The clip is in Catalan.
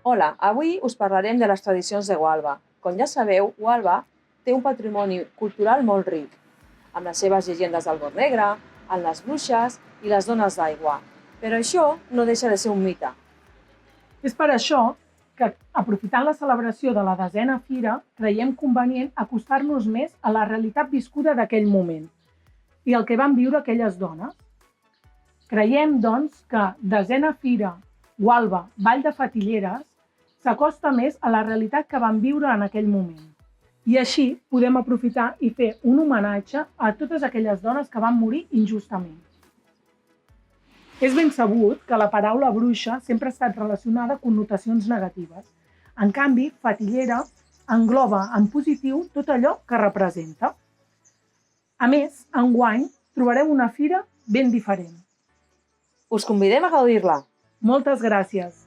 Hola, avui us parlarem de les tradicions de Gualba. Com ja sabeu, Gualba té un patrimoni cultural molt ric, amb les seves llegendes del bord negre, amb les bruixes i les dones d'aigua. Però això no deixa de ser un mite. És per això que, aprofitant la celebració de la 10a Fira, creiem convenient acostar-nos més a la realitat viscuda d'aquell moment i el que van viure aquelles dones. Creiem, doncs, que 10a Fira, Gualba, Vall de Fatilleres, s'acosta més a la realitat que van viure en aquell moment. I així podem aprofitar i fer un homenatge a totes aquelles dones que van morir injustament. És ben sabut que la paraula bruixa sempre ha estat relacionada amb connotacions negatives. En canvi, fatillera engloba en positiu tot allò que representa. A més, enguany trobareu una fira ben diferent. Us convidem a gaudir-la! Moltes gràcies!